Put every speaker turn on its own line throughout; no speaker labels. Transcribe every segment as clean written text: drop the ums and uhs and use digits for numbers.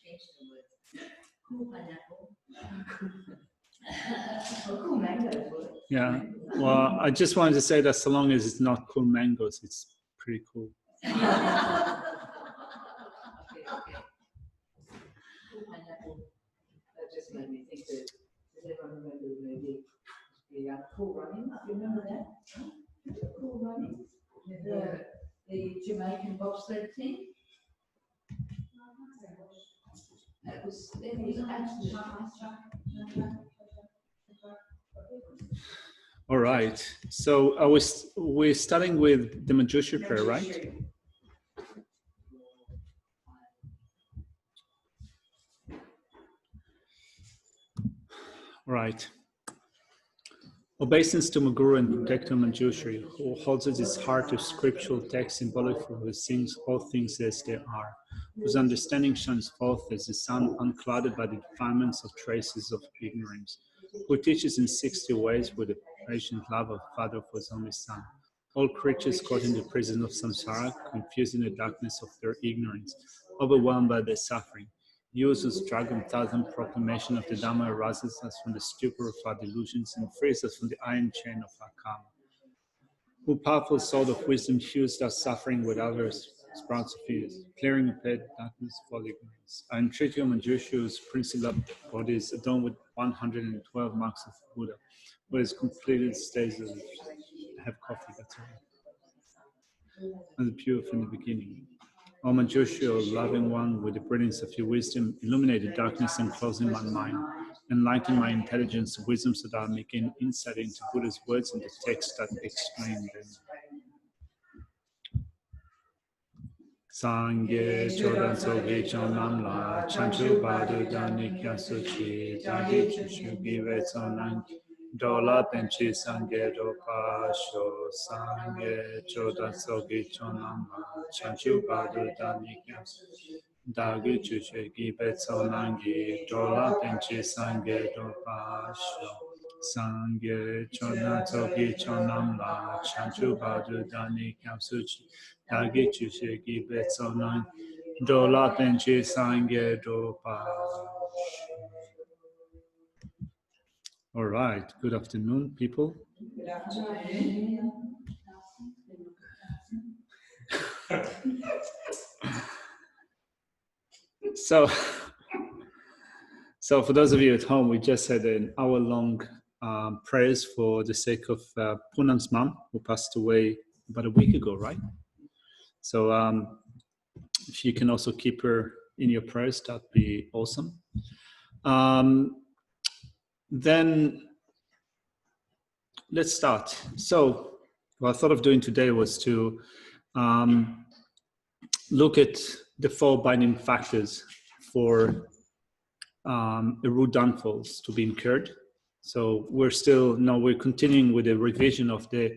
change the word. Cool pineapple. Cool mango.
Yeah. Well, I just wanted to say that so long as it's not cool mangoes, it's pretty cool.
Okay. Cool pineapple. That just made me think that, does everyone remember the movie? The Cool Running, you remember that? Cool Running? The Jamaican bobsled team? It was absolutely.
All right. So we're starting with the Manjushri prayer, right? Right. Obeisance to my Guru and Protector Manjushri, who holds at his heart of scriptural text symbolic for who sees all things as they are, whose understanding shines forth as the sun unclouded by the defilements of traces of ignorance, who teaches in 60 ways with the patient love of Father for his only Son. All creatures caught in the prison of samsara, confused in the darkness of their ignorance, overwhelmed by their suffering. You whose dragon thousand proclamation of the Dhamma arises us from the stupor of our delusions and frees us from the iron chain of our karma. Who powerful sword of wisdom hews our suffering with others, sprouts of ears, clearing appeared darkness for ignorance. I entreat you, Manjushri, whose principal body is adorned with 112 marks of Buddha, who has completed stages of have coffee, that's all. And the pure from the beginning. O Manjushri, O loving one, with the brilliance of your wisdom, illuminate the darkness and closing my mind, enlighten my intelligence and wisdom so that I may gain insight into Buddha's words and the texts that explain them. Sangye chodan soge chonam la chanchu badu dani kyasuchi dagi chushu give sonan dola penchi sangye dopa sho sangye chodan soge chonam la chanchu badu dani kyasuchi dagi chushu give sonan dola penchi sangye dopa sho sangye chodan soge chonam la chanchu badu dani kyasuchi Dagi Chushegi Betsonan Dola Penchi Sangye Dopa. All right, good afternoon, people.
Good afternoon.
So for those of you at home, we just had an hour-long prayers for the sake of Punam's mom, who passed away about a week ago, right? So if you can also keep her in your prayers, that'd be awesome. Then let's start. So what I thought of doing today was to look at the 4 binding factors for the root downfalls to be incurred. So we're continuing with a revision of the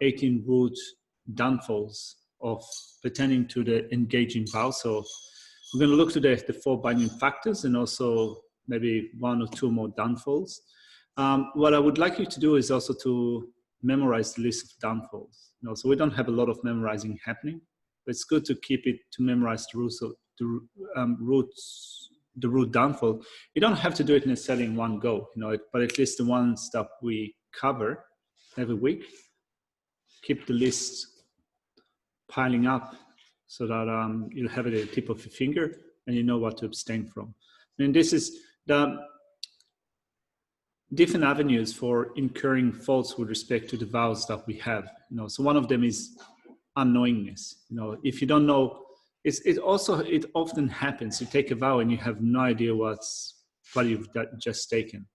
18 root downfalls of pertaining to the engaging vow. So we're going to look today at the 4 binding factors and also maybe 1 or 2 more downfalls. What I would like you to do is also to memorize the list of downfalls. So we don't have a lot of memorizing happening, but it's good to keep it, to memorize the roots of the root downfall. You don't have to do it necessarily in one go, but at least the ones that we cover every week, keep the list piling up so that you'll have it at the tip of your finger and you know what to abstain from. And this is the different avenues for incurring faults with respect to the vows that we have. So one of them is unknowingness. If you don't know, it often happens. You take a vow and you have no idea what you've just taken.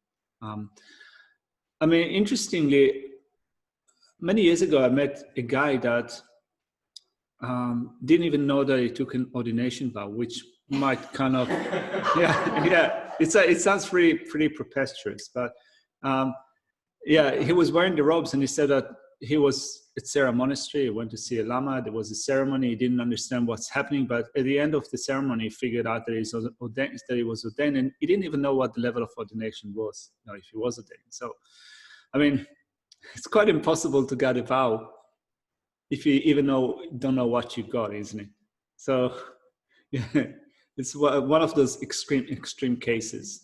Interestingly, many years ago, I met a guy that didn't even know that he took an ordination vow, which might kind of, it sounds pretty preposterous, but he was wearing the robes and he said that he was at Sera Monastery. He went to see a Lama. There was a ceremony. He didn't understand what's happening, but at the end of the ceremony, he figured out that he was ordained, and he didn't even know what the level of ordination was, if he was ordained. So, it's quite impossible to get a vow if you even don't know what you got, isn't it? So, It's one of those extreme cases.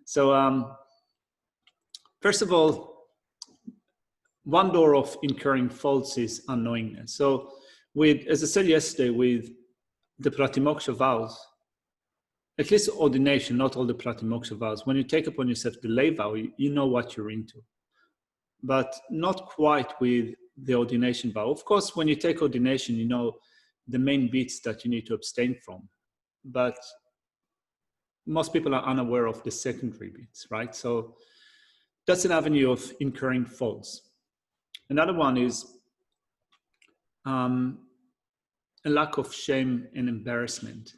So first of all, one door of incurring faults is unknowingness. So as I said yesterday, with the Pratimoksha vows, at least ordination, not all the Pratimoksha vows, when you take upon yourself the lay vow, you know what you're into. But not quite with the ordination vow. Of course, when you take ordination, you know the main bits that you need to abstain from. But most people are unaware of the secondary bits, right? So that's an avenue of incurring faults. Another one is a lack of shame and embarrassment.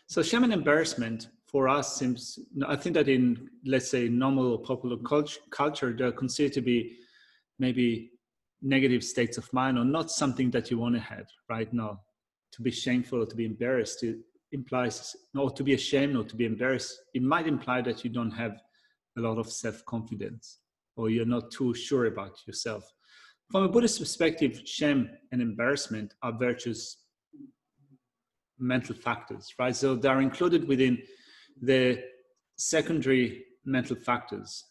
So shame and embarrassment for us seems, I think that in, let's say, normal or popular culture, they're considered to be maybe negative states of mind, or not something that you want to have right now. To be shameful or to be embarrassed, it implies, or to be ashamed or to be embarrassed, it might imply that you don't have a lot of self-confidence, or you're not too sure about yourself. From a Buddhist perspective, shame and embarrassment are virtuous mental factors, right? So they're included within the secondary mental factors,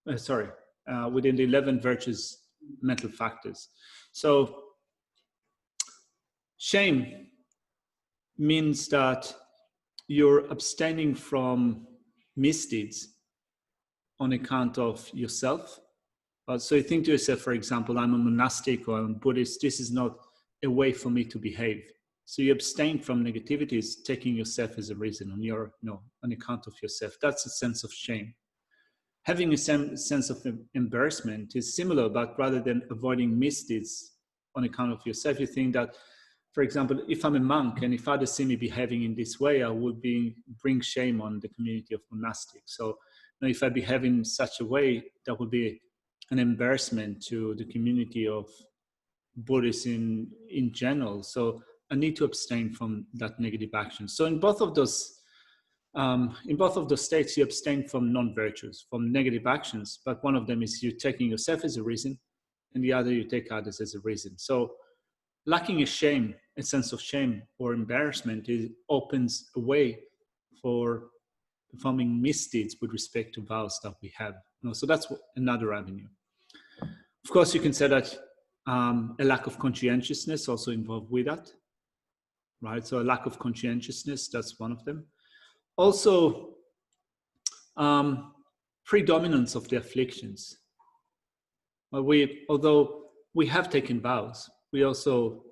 within the 11 virtuous mental factors. So shame means that you're abstaining from misdeeds on account of yourself. So you think to yourself, for example, I'm a monastic or I'm Buddhist, this is not a way for me to behave. So you abstain from negativities, taking yourself as a reason on account of yourself. That's a sense of shame. Having a sense of embarrassment is similar, but rather than avoiding misdeeds on account of yourself, you think that, for example, if I'm a monk and if others see me behaving in this way, I would bring shame on the community of monastics. So if I behave in such a way, that would be an embarrassment to the community of Buddhists in general. So I need to abstain from that negative action. So in both of those states, you abstain from non-virtues, from negative actions, but one of them is you taking yourself as a reason, and the other you take others as a reason. So lacking a sense of shame or embarrassment, opens a way for performing misdeeds with respect to vows that we have. So that's another avenue. Of course, you can say that a lack of conscientiousness also involved with that, right? So a lack of conscientiousness, that's one of them. Also, predominance of the afflictions. Although we have taken vows, we also,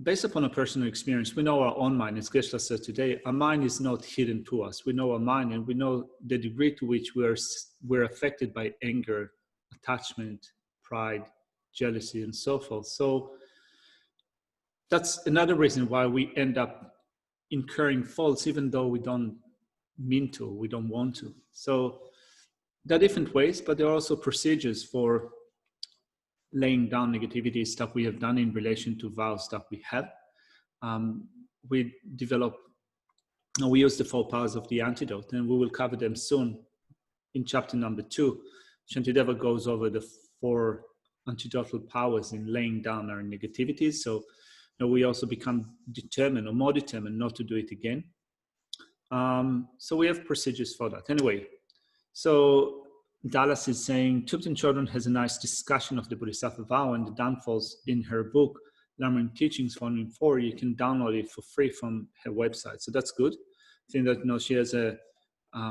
based upon a personal experience, we know our own mind. As Geshe said today, our mind is not hidden to us. We know our mind, and we know the degree to which we're affected by anger, attachment, pride, jealousy, and so forth. So that's another reason why we end up incurring faults, even though we don't mean to, we don't want to. So there are different ways, but there are also procedures for laying down negativity, stuff we have done in relation to vows that we have. We use the 4 powers of the antidote, and we will cover them soon in chapter number 2. Shantideva goes over the 4 antidotal powers in laying down our negativities. So we also become determined or more determined not to do it again. So we have procedures for that. Anyway, so Dallas is saying, Tubten Chodron has a nice discussion of the Bodhisattva vow and the downfalls in her book, Lamrim Teachings, Volume 4. You can download it for free from her website. So that's good. I think that she has a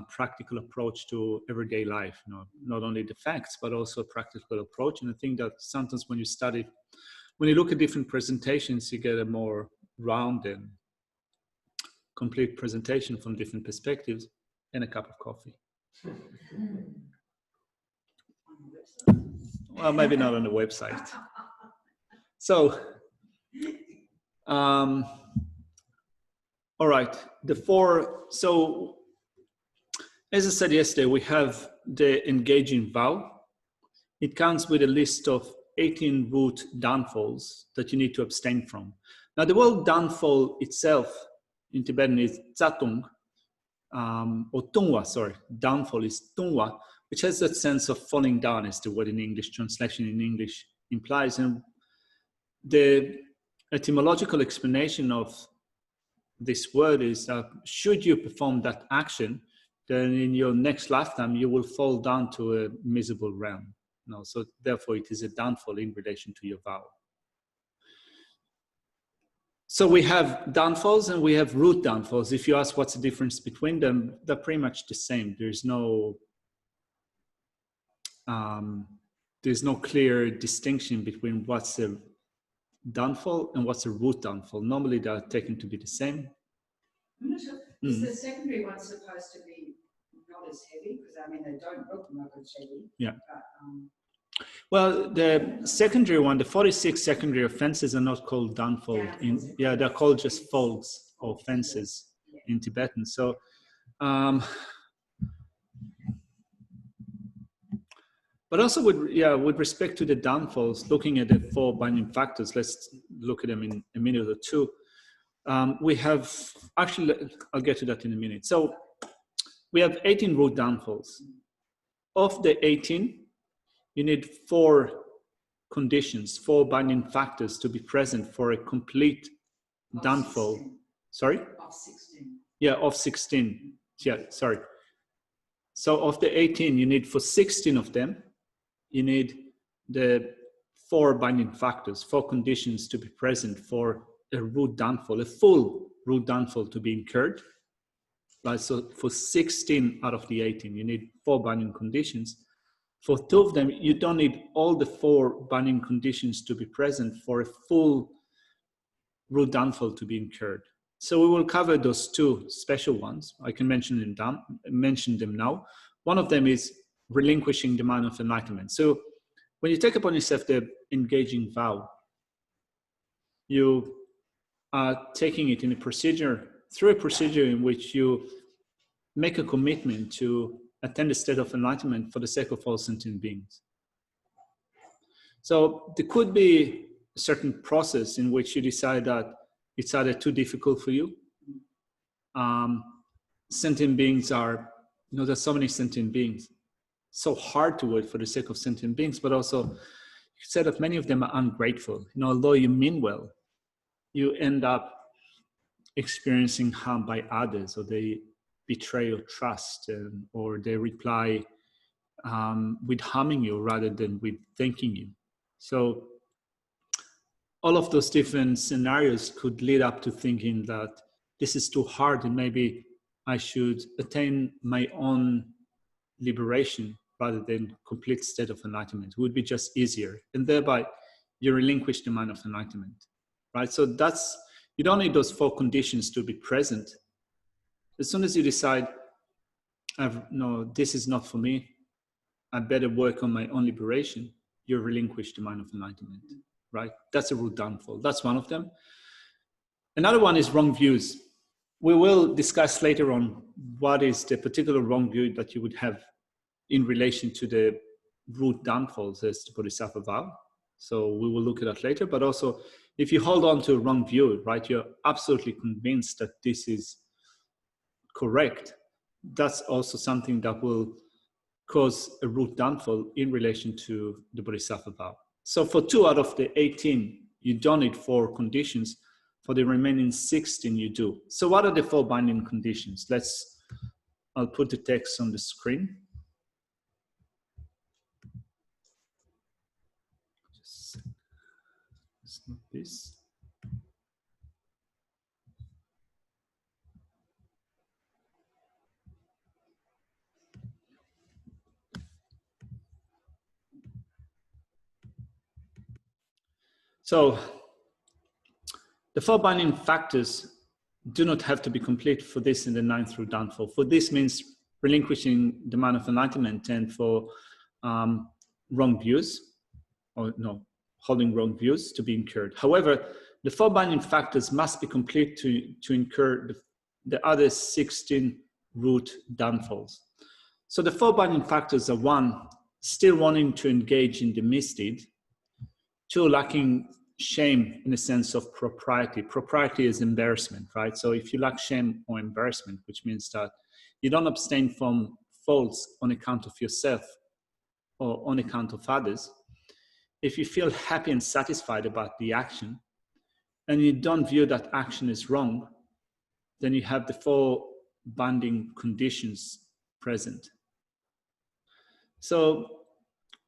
practical approach to everyday life. Not only the facts, but also a practical approach. And I think that sometimes when you look at different presentations, you get a more rounded, complete presentation from different perspectives and a cup of coffee. Well, maybe not on the website. So, all right, so as I said yesterday, we have the engaging vow. It comes with a list of 18 root downfalls that you need to abstain from. Now, the word downfall itself in Tibetan is tsatung, or tungwa, sorry. Downfall is tungwa, which has that sense of falling down, as the word in English, translation in English implies. And the etymological explanation of this word is that should you perform that action, then in your next lifetime you will fall down to a miserable realm. No, so therefore it is a downfall in relation to your vow. So we have downfalls and we have root downfalls. If you ask what's the difference between them, they're pretty much the same. There's no clear distinction between what's a downfall and what's a root downfall. Normally they are taken to be the same.
I'm not sure. Is the secondary one supposed to be not as heavy? Because I mean, they don't look like as heavy.
Yeah.
But,
well, the secondary one, the 46 secondary offenses are not called downfall. They're called just folds or offenses in Tibetan. So, but also with respect to the downfalls, looking at the 4 binding factors, let's look at them in a minute or two. We have, actually, I'll get to that in a minute. So we have 18 root downfalls. Of the 18, you need 4 conditions, 4 binding factors to be present for a complete downfall.
16.
Sorry?
Of 16.
Yeah, of 16. Yeah, sorry. So of the 18, you need for 16 of them, you need the 4 binding factors, 4 conditions to be present for a root downfall, a full root downfall to be incurred. Right? So for 16 out of the 18, you need 4 binding conditions. For 2 of them, you don't need all the 4 binding conditions to be present for a full root downfall to be incurred. So we will cover those 2 special ones. I can mention them now. One of them is relinquishing the mind of enlightenment. So when you take upon yourself the engaging vow, you are taking it in a procedure, through a procedure in which you make a commitment to attain the state of enlightenment for the sake of all sentient beings. So there could be a certain process in which you decide that it's either too difficult for you. Sentient beings are, there's so many sentient beings, so hard to work for the sake of sentient beings, but also you said that many of them are ungrateful. Although you mean well, you end up experiencing harm by others, or they betray your trust, or they reply with harming you rather than with thanking you. So all of those different scenarios could lead up to thinking that this is too hard and maybe I should attain my own liberation rather than complete state of enlightenment. It would be just easier. And thereby you relinquish the mind of enlightenment, right? So you don't need those 4 conditions to be present. As soon as you decide, no, this is not for me, I better work on my own liberation, you relinquish the mind of enlightenment, right? That's a root downfall. That's one of them. Another one is wrong views. We will discuss later on what is the particular wrong view that you would have in relation to the root downfalls as the Bodhisattva vow. So we will look at that later. But also, if you hold on to a wrong view, right, you're absolutely convinced that this is correct, that's also something that will cause a root downfall in relation to the Bodhisattva vow. So for 2 out of the 18, you don't need 4 conditions. For the remaining 16, you do. So what are the 4 binding conditions? I'll put the text on the screen. It's not this. So the 4 binding factors do not have to be complete for this in the 9th root downfall. For this means relinquishing the mind of enlightenment, and for wrong views, holding wrong views to be incurred. However, the 4 binding factors must be complete to incur the other 16 root downfalls. So the 4 binding factors are: 1, still wanting to engage in the misdeed; 2, lacking shame in the sense of propriety. Propriety is embarrassment, right? So if you lack shame or embarrassment, which means that you don't abstain from faults on account of yourself or on account of others, if you feel happy and satisfied about the action, and you don't view that action as wrong, then you have the four binding conditions present. So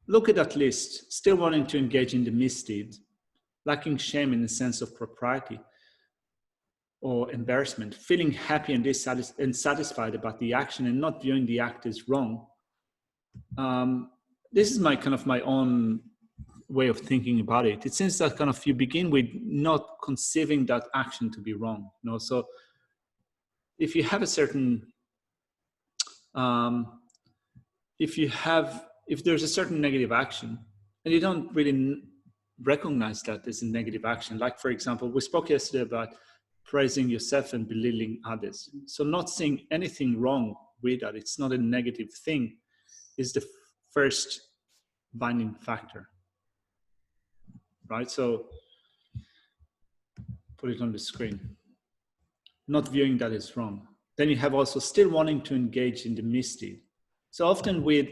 look at that list, still wanting to engage in the misdeed, lacking shame in the sense of propriety or embarrassment, feeling happy and satisfied about the action and not viewing the act as wrong. This is my own way of thinking about it. It seems that kind of you begin with not conceiving that action to be wrong. So if you have a certain, if there's a certain negative action and you don't really recognize that as a negative action, like for example, we spoke yesterday about praising yourself and belittling others. So not seeing anything wrong with that, it's not a negative thing, is the first binding factor, right? So put it on the screen. Not viewing that as wrong. Then you have also still wanting to engage in the misdeed. So often with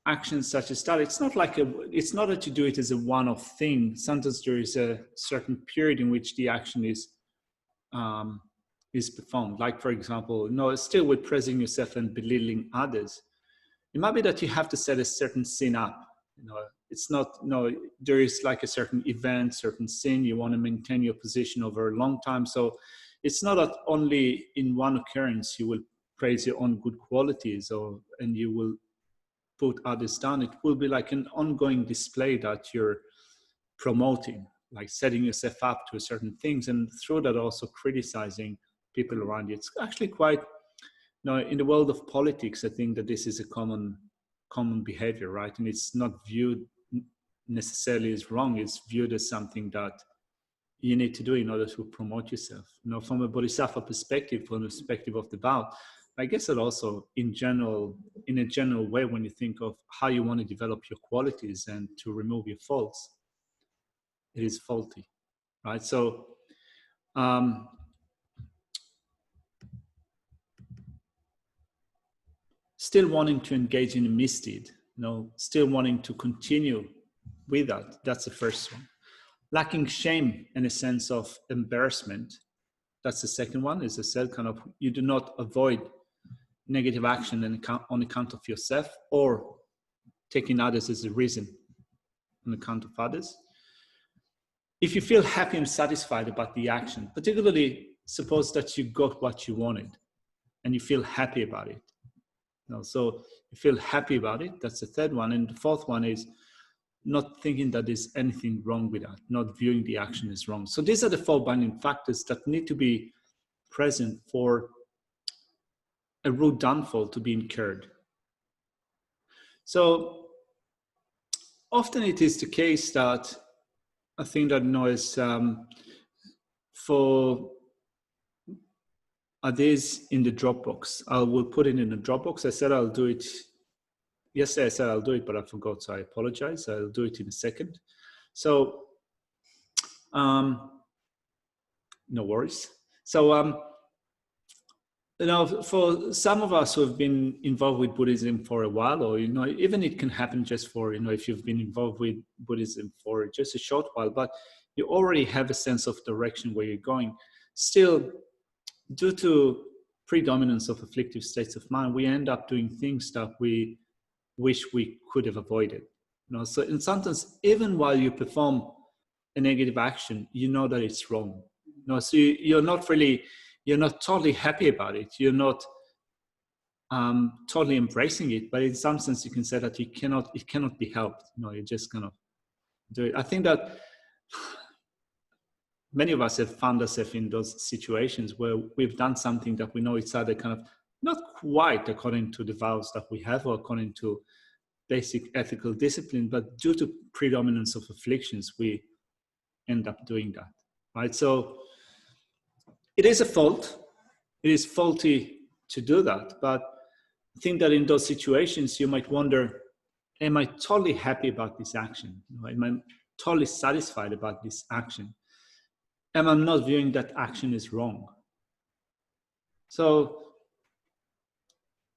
actions such as that, it's not that you do it as a one-off thing. Sometimes there is a certain period in which the action is performed. Like for example, still with praising yourself and belittling others. It might be that you have to set a certain sin up. It's not, there is like a certain event, certain sin, you want to maintain your position over a long time. So it's not that only in one occurrence you will praise your own good qualities and you will put others down. It will be like an ongoing display that you're promoting, like setting yourself up to certain things, and through that also criticizing people around you. It's actually quite, in the world of politics, I think that this is a common behavior, right? And it's not viewed necessarily as wrong. It's viewed as something that you need to do in order to promote yourself. From a Bodhisattva perspective, from the perspective of the Tao, I guess that also in a general way, when you think of how you want to develop your qualities and to remove your faults, it is faulty, right? So still wanting to engage in a misdeed, still wanting to continue with that. That's the first one. Lacking shame and a sense of embarrassment. That's the second one. As I said, you do not avoid negative action on account of yourself or taking others as a reason on account of others. If you feel happy and satisfied about the action, particularly suppose that you got what you wanted and you feel happy about it. So you feel happy about it. That's the third one. And the fourth one is not thinking that there's anything wrong with that, not viewing the action as wrong. So these are the four binding factors that need to be present for a root downfall to be incurred. So often it is the case that I think that is for this in the Dropbox. I will put it in the Dropbox. I said I'll do it. Yesterday I said I'll do it, but I forgot, so I apologize. I'll do it in a second. So, no worries. So, for some of us who have been involved with Buddhism for a while, or, even it can happen just for, if you've been involved with Buddhism for just a short while, but you already have a sense of direction where you're going. Still, due to predominance of afflictive states of mind, we end up doing things that we wish we could have avoided. So in sometimes, even while you perform a negative action, that it's wrong. So you're not totally happy about it. You're not totally embracing it, but in some sense you can say that it cannot be helped. You're just gonna do it. I think that many of us have found ourselves in those situations where we've done something that we know it's either not quite according to the vows that we have or according to basic ethical discipline, but due to predominance of afflictions, we end up doing that, right? So it is a fault. It is faulty to do that, but I think that in those situations, you might wonder, am I totally happy about this action? Am I totally satisfied about this action? Am I not viewing that action as wrong? So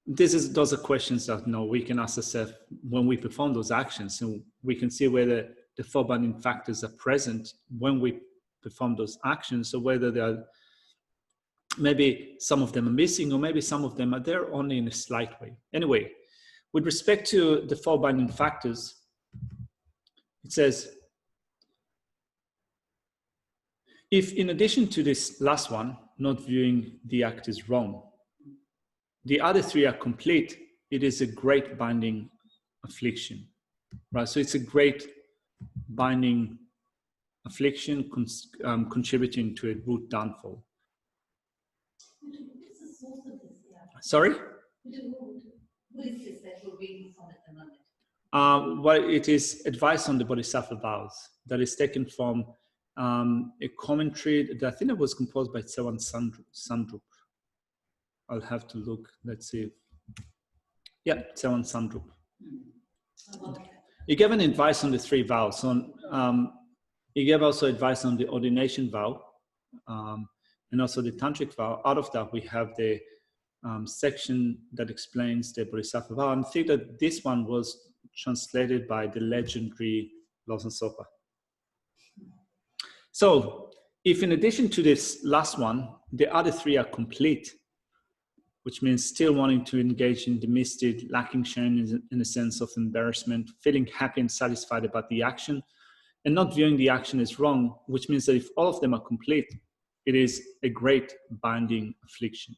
those are questions that we can ask ourselves when we perform those actions, and we can see whether the four binding factors are present when we perform those actions, or whether they are maybe some of them are missing, or maybe some of them are there only in a slight way. Anyway, with respect to the 4 binding factors, it says, if in addition to this last one, not viewing the act as wrong, the other 3 are complete, it is a great binding affliction, right? So it's a great binding affliction contributing to a root downfall. Sorry?
What is this that we're reading from at the moment?
Well, it is advice on the Bodhisattva vows that is taken from a commentary that I think it was composed by Tsewan Sandrup. I'll have to look. Let's see. Yeah, Tsewan Sandrup. He gave an advice on the 3 vows. He gave also advice on the ordination vow and also the tantric vow. Out of that, we have the section that explains the Bodhisattva vow. And I think that this one was translated by the legendary Lawson Sopa. So, if in addition to this last one, the other 3 are complete, which means still wanting to engage in the misdeed, lacking shame in a sense of embarrassment, feeling happy and satisfied about the action, and not viewing the action as wrong, which means that if all of them are complete, it is a great binding affliction.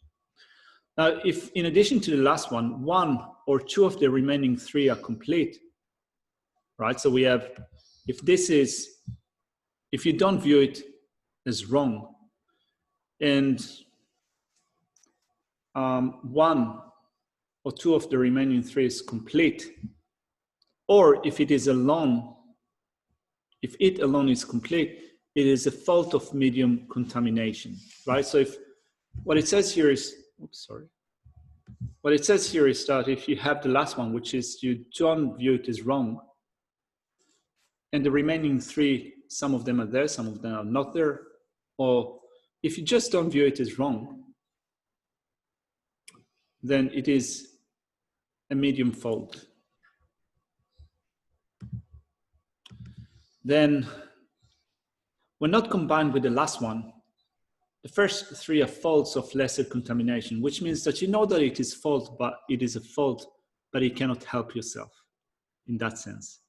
Now, if in addition to the last one, 1 or 2 of the remaining 3 are complete, right? So we have, if you don't view it as wrong, and 1 or 2 of the remaining 3 is complete, or if it is alone, if it alone is complete, it is a fault of medium contamination, right? So if what it says here is, what it says here is that if you have the last one, which is you don't view it as wrong, and the remaining 3, some of them are there, some of them are not there, or if you just don't view it as wrong, then it is a medium fault. Then, when not combined with the last one, the first 3 are faults of lesser contamination, which means that you know that it is fault, but it is a fault, but you cannot help yourself in that sense.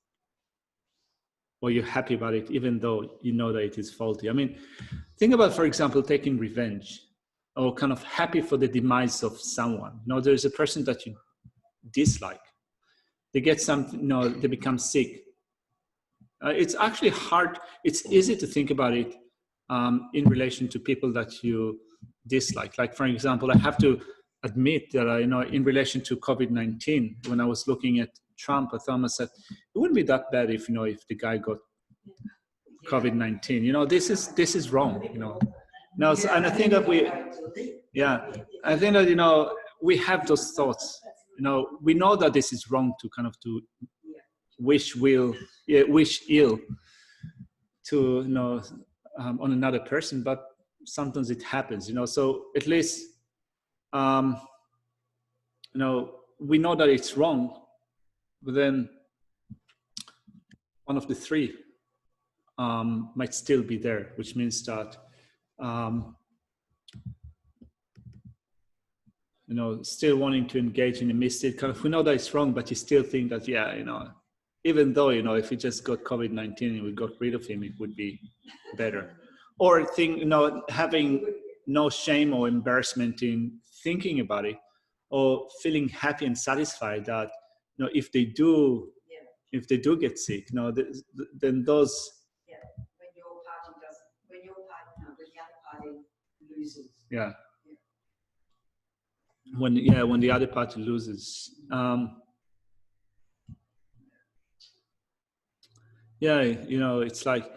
Or you're happy about it, even though you know that it is faulty. I mean, think about, for example, taking revenge, or kind of happy for the demise of someone. You know, there's a person that you dislike. They get something, you know, they become sick. It's actually hard. It's easy to think about it in relation to people that you dislike. Like, for example, I have to admit that, you know, in relation to COVID-19, when I was looking at Trump, I thought myself, it wouldn't be that bad if, you know, if the guy got COVID-19. You know, this is wrong, you know. No, so, and I think that I think that, you know, we have those thoughts. You know, we know that this is wrong to kind of to wish ill to, you know, on another person, but sometimes it happens, you know. So at least, you know, we know that it's wrong, but then one of the 3 might still be there, which means that, you know, still wanting to engage in a misdeed, kind of, we know that it's wrong, but you still think that, yeah, you know, even though, you know, if we just got COVID-19 and we got rid of him, it would be better. Or think, you know, having no shame or embarrassment in thinking about it, or feeling happy and satisfied that, you know, if they do get sick, you know, then those.
Yeah, when your party doesn't, when the other party loses.
Yeah. When the other party loses. Yeah, you know, it's like,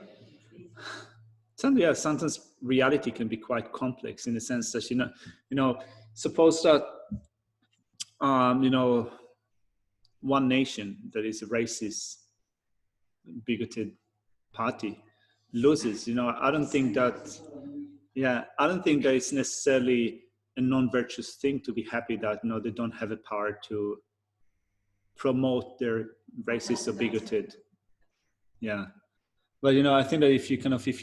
sometimes reality can be quite complex in the sense that, you know, suppose that, you know, one nation that is a racist, bigoted party loses, you know, I don't think that it's necessarily a non-virtuous thing to be happy that, you know, they don't have a power to promote their racist or bigoted. Yeah. But, you know, I think that if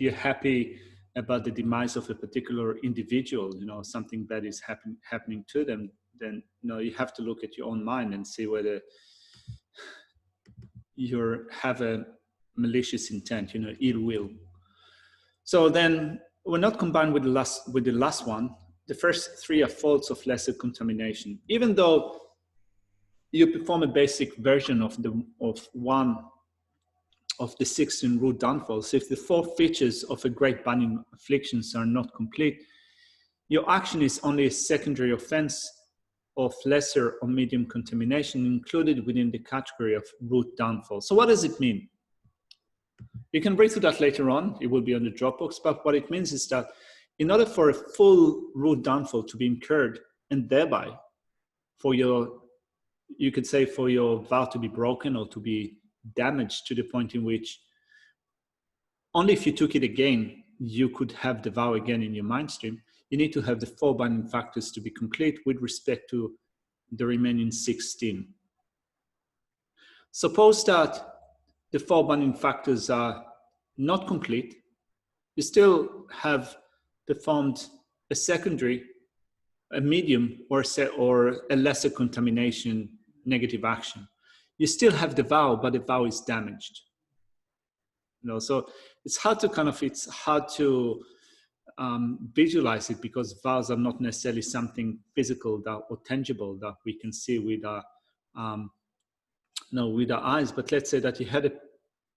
you're happy about the demise of a particular individual, you know, something bad is happening to them, then, you know, you have to look at your own mind and see whether you have a malicious intent, you know, ill will. So then we're not combined with the last one. The first three are faults of lesser contamination. Even though you perform a basic version of one of the 16 root downfalls, if the 4 features of a great banning afflictions are not complete, your action is only a secondary offense of lesser or medium contamination included within the category of root downfall. So what does it mean? You can read through that later on. It will be on the Dropbox. But what it means is that in order for a full root downfall to be incurred, and thereby for your, you could say, for your vow to be broken or to be damaged to the point in which only if you took it again, you could have the vow again in your mind stream, you need to have the 4 binding factors to be complete with respect to the remaining 16. Suppose that the 4 binding factors are not complete, you still have performed a secondary, a medium, or a lesser contamination negative action. You still have the vow, but the vow is damaged. You know, so it's hard to visualize it, because vows are not necessarily something physical or tangible that we can see with our eyes. But let's say that you had a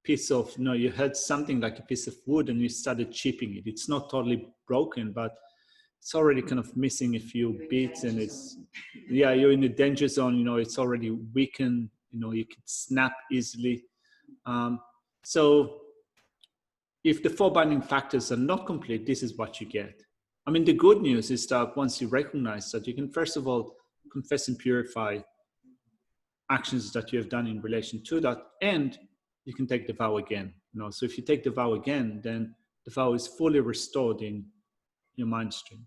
piece of, you had something like a piece of wood and you started chipping it. It's not totally broken, but it's already kind of missing a few bits, and you're in a danger zone. It's already weakened. You can snap easily. So if the 4 binding factors are not complete, this is what you get. I mean, the good news is that once you recognize that, you can first of all confess and purify actions that you have done in relation to that, and you can take the vow again. So if you take the vow again, then the vow is fully restored in your mind stream.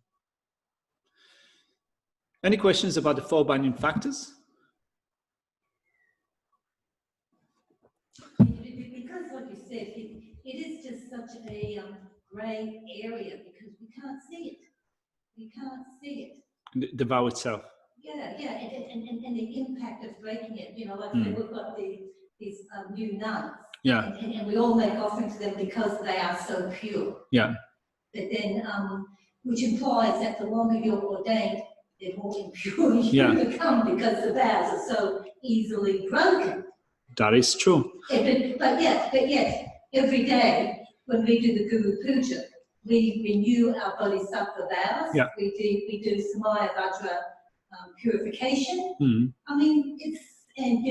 Any questions about the 4 binding factors?
Because what you said, it is just such a grey area, because we can't see it. We can't see it.
The vow itself.
Yeah, and the impact of breaking it. Like say we've got these new nuns.
Yeah.
And we all make offering to them because they are so pure.
Yeah.
But then, which implies that the longer you're ordained, the more impure you become, because the vows are so easily broken.
That is true.
But yet, every day when we do the Guru Puja, we renew our Bodhisattva vows.
Yeah.
We do Samaya Vajra purification.
Mm-hmm.
I mean,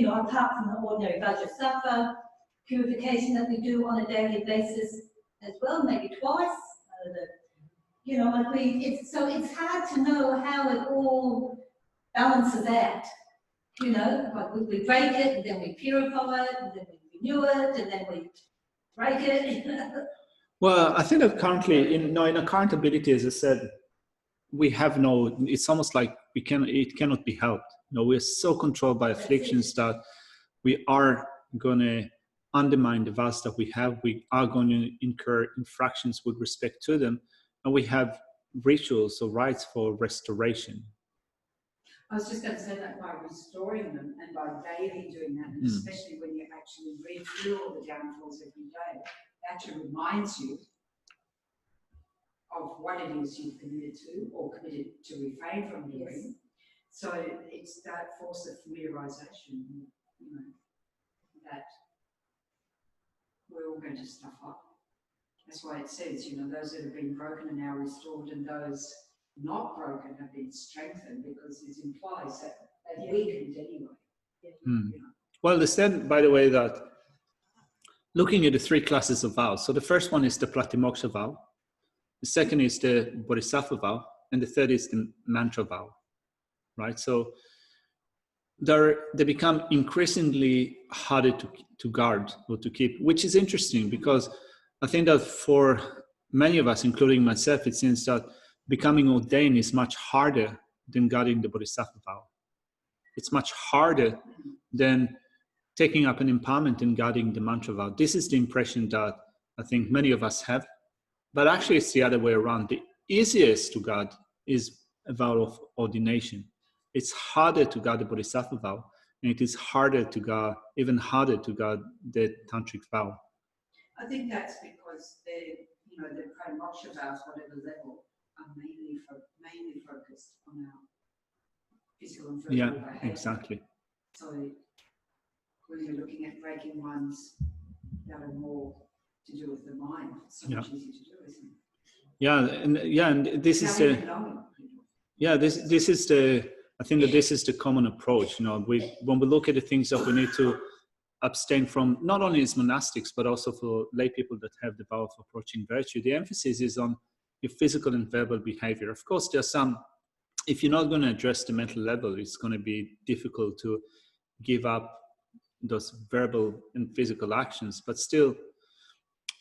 apart from the ordinary Vajrasattva purification that we do on a daily basis as well, maybe twice. So it's hard to know how it all balances out. Like we break it, and then we purify it, and then we renew it, and then we break it.
Well, I think that currently, in accountability, as I said, we have it's almost like it cannot be helped. We're so controlled by afflictions that we are going to undermine the vows that we have. We are going to incur infractions with respect to them, and we have rituals or rites for restoration.
I was just going to say that by restoring them and by daily doing that, and especially when you actually read through all the downfalls every day, that actually reminds you of what it is you've committed to or committed to refrain from doing. So it's that force of familiarization, that we're all going to stuff up. That's why it says, those that have been broken are now restored, and those not broken have been strengthened, because it implies that they've weakened anyway.
Well, they said, by the way, that looking at the 3 classes of vows, so the first one is the Pratimoksha vow, the second is the Bodhisattva vow, and the third is the mantra vow, right? So they become increasingly harder to guard or to keep, which is interesting, because I think that for many of us, including myself, it seems that becoming ordained is much harder than guarding the Bodhisattva vow. It's much harder than taking up an empowerment and guarding the mantra vow. This is the impression that I think many of us have. But actually, it's the other way around. The easiest to guard is a vow of ordination. It's harder to guard the Bodhisattva vow, and it is harder to guard, even harder to guard the Tantric vow.
I think that's because the Primoksha vows, whatever level, are mainly focused on our physical and verbal behaviour.
Exactly.
So when you're looking at breaking ones that are more to do with the mind, it's so much easier to do, isn't it?
And this is this is the, I think that this is the common approach. When we look at the things that we need to abstain from, not only as monastics, but also for lay people that have the vow of approaching virtue, the emphasis is on your physical and verbal behavior. Of course, there's some, if you're not going to address the mental level, it's going to be difficult to give up those verbal and physical actions, but still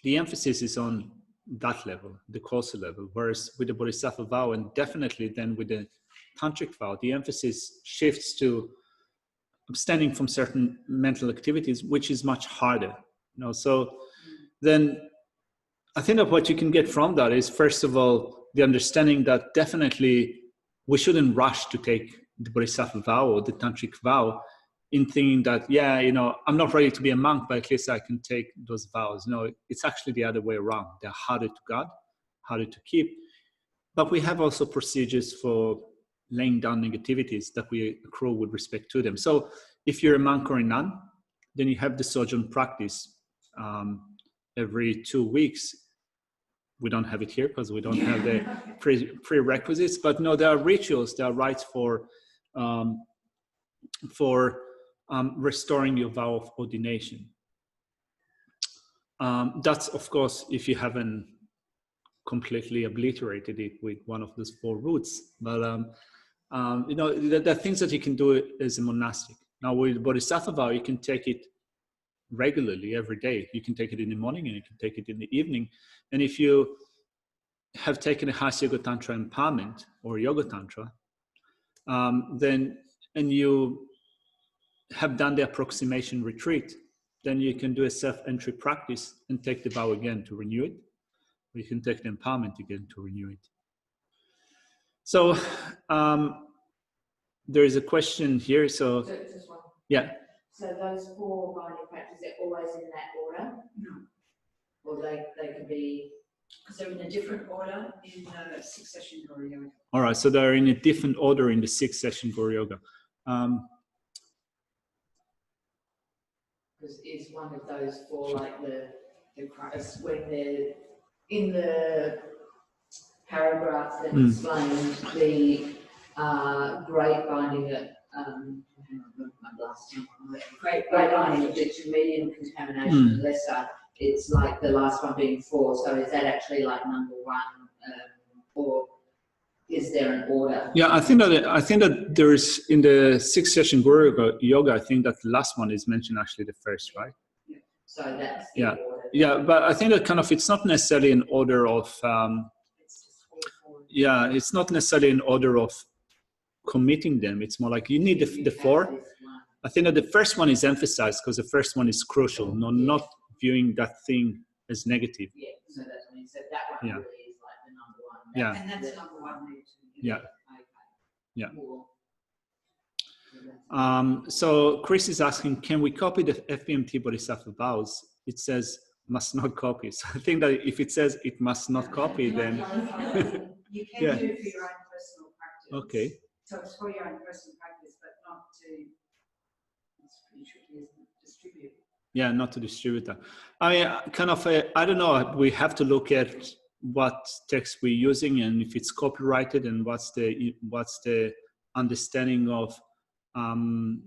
the emphasis is on that level, the coarser level. Whereas with the Bodhisattva vow, and definitely then with the Tantric vow, the emphasis shifts to abstaining from certain mental activities, which is much harder. So then I think that what you can get from that is, first of all, the understanding that definitely we shouldn't rush to take the Bodhisattva vow or the Tantric vow in thinking that, I'm not ready to be a monk, but at least I can take those vows. No, it's actually the other way around. They're harder to guard, harder to keep. But we have also procedures for laying down negativities that we accrue with respect to them. So if you're a monk or a nun, then you have the sojourn practice every 2 weeks. We don't have it here because we don't have the prerequisites, but no, there are rituals, there are rites for restoring your vow of ordination. That's, of course, if you haven't completely obliterated it with one of those 4 roots. But there are things that you can do as a monastic. Now, with Bodhisattva vow, you can take it regularly every day. You can take it in the morning and you can take it in the evening. And if you have taken a Hatha Yoga Tantra empowerment or Yoga Tantra, and you have done the approximation retreat, then you can do a self-entry practice and take the vow again to renew it. Or you can take the empowerment again to renew it. So there is a question here. So
just one.
Yeah.
So those 4 binding practices are always in that order?
No.
Or they could be...
Because they're in a different order in the 6-session Guru Yoga.
All right, so they're in a different order in the 6-session Guru Yoga.
Because is one of those 4 like the when they're in the paragraph that explains the great binding at great binding of the medium contamination lesser. It's like the last one being 4. So is that actually like number 1, or is there an order?
Yeah, I think that there is in the 6-session Guru Yoga. I think that the last one is mentioned actually the first, right?
Yeah. So that's the order.
Yeah, but I think that kind of it's not necessarily in order of. It's not necessarily in order of committing them. It's more like you need the 4. I think that the first one is emphasized because the first one is crucial. Not viewing that thing as negative.
Yeah, so that's when you said that one really is like the number 1.
Yeah.
And that's number 1 there too.
Yeah.
Okay.
Yeah. So Chris is asking, can we copy the FBMT Bodhisattva vows? It says must not copy. So I think that if it says it must not copy, then
you can do it for your own personal practice.
Okay.
So it's for your own personal practice, but not to. It's pretty tricky, isn't it? Distribute.
Yeah, not to distribute that. I mean, kind of, I don't know. We have to look at what text we're using and if it's copyrighted and what's the understanding of of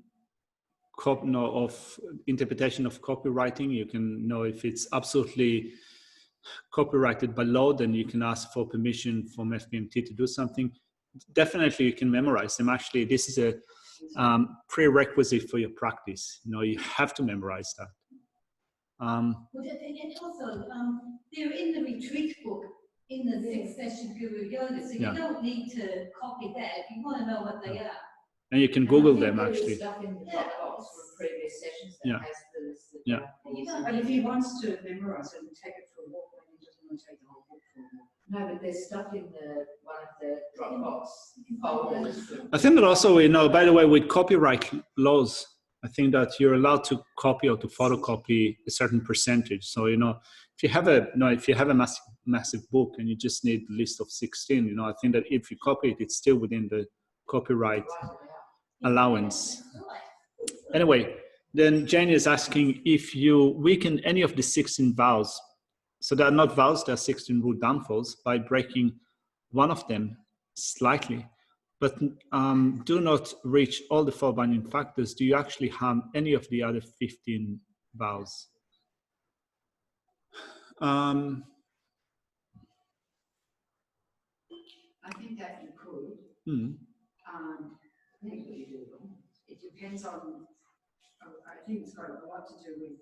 interpretation of copywriting. You can know if it's absolutely copyrighted by law, then you can ask for permission from FBMT to do something. Definitely, you can memorize them. Actually, this is a prerequisite for your practice. You have to memorize that.
And also, they're in the retreat book in the 6-session Guru Yoga, so you don't need to copy that if you want to know what they are.
And you can Google them actually.
Stuff in the Dropbox from previous sessions that has the
And if he wants to memorize it and take it for a walk, then he doesn't want to take the whole book for
No, but they're stuck in one of the Dropbox folders.
I think that also, by the way, with copyright laws, I think that you're allowed to copy or to photocopy a certain percentage. So, if you have a massive book and you just need a list of 16, I think that if you copy it, it's still within the copyright allowance. Anyway, then Jane is asking if you weaken any of the 16 vows. So they are not vows, they are 16 root downfalls by breaking one of them slightly, but do not reach all the 4 binding factors. Do you actually harm any of the other 15 vows?
I think that you could. It depends on, I think it's got a lot to do with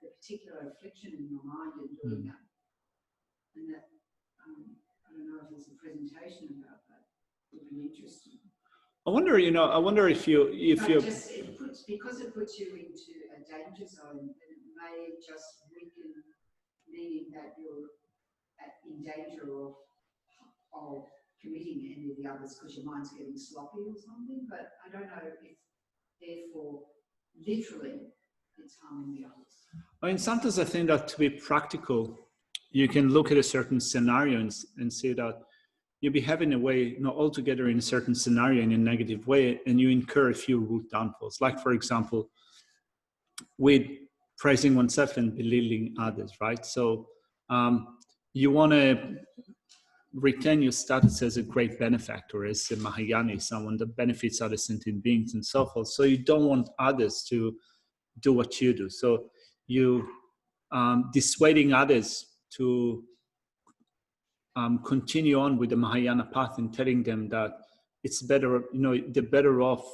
the particular affliction in your mind and doing that. And that, I don't know if there's a presentation about that. It would be interesting.
I wonder if you
Because it puts you into a danger zone, then it may just weaken, meaning that you're in danger of committing any of the others because your mind's getting sloppy or something. But I don't know if, therefore, literally, it's harming the others.
I mean, sometimes I think that to be practical, you can look at a certain scenario and say that you'll be having a way, not altogether in a certain scenario in a negative way, and you incur a few root downfalls. Like, for example, with praising oneself and belittling others, right? So you want to retain your status as a great benefactor, as a Mahayani, someone that benefits other sentient beings and so forth. So you don't want others to do what you do. So you dissuading others to continue on with the Mahayana path and telling them that it's better, they're better off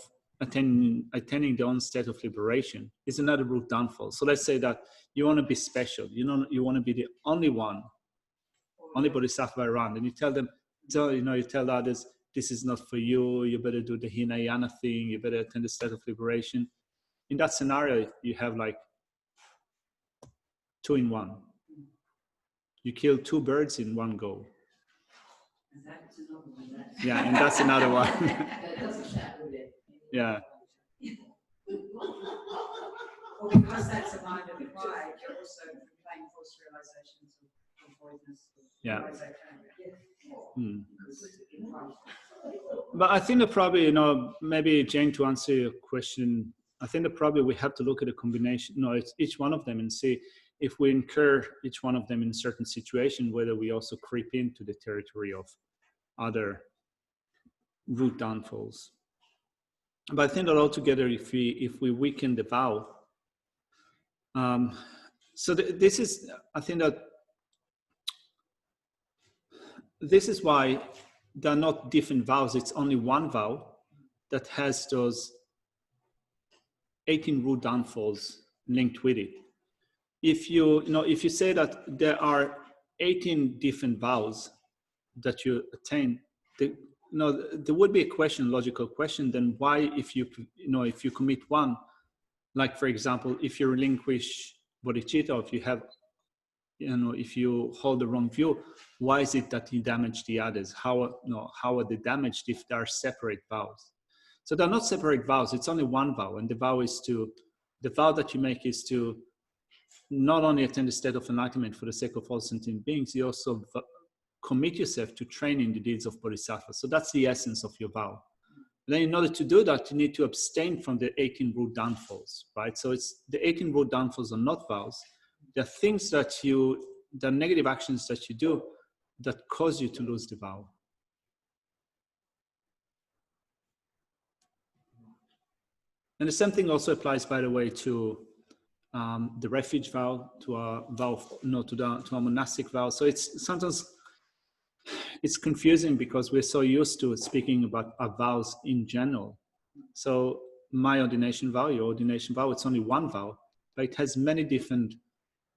attaining their own state of liberation is another root downfall. So let's say that you want to be special, you want to be the only one, only Bodhisattva around, and you tell them, you tell others, this is not for you, you better do the Hinayana thing, you better attend the state of liberation. In that scenario, you have like 2 in 1. You kill 2 birds in one go. Yeah, and that's another one. Yeah.
Well, because that's a mind of pride, you're also playing false realizations of voidness.
Yeah. But I think that probably, maybe Jane, to answer your question, I think that probably we have to look at a combination, it's each one of them and see if we incur each one of them in a certain situation, whether we also creep into the territory of other root downfalls. But I think that altogether, if we weaken the vow, this is, I think that this is why there are not different vows. It's only one vow that has those 18 root downfalls linked with it. If you say that there are 18 different vows that you attain, there would be a logical question. Then why, if you commit one, like for example, if you relinquish bodhicitta, if you have, if you hold the wrong view, why is it that you damage the others? How are they damaged if they are separate vows? So they're not separate vows. It's only one vow, and the vow that you make is to not only attain the state of enlightenment for the sake of all sentient beings, you also commit yourself to training the deeds of Bodhisattva. So that's the essence of your vow. And then in order to do that, you need to abstain from the 18 root downfalls, right? So it's the 18 root downfalls are not vows. They're things they're negative actions that you do that cause you to lose the vow. And the same thing also applies, by the way, to the refuge vow, to a vow, to a monastic vow. So it's sometimes confusing because we're so used to speaking about our vows in general. So my ordination vow, your ordination vow, it's only one vow, but it has many different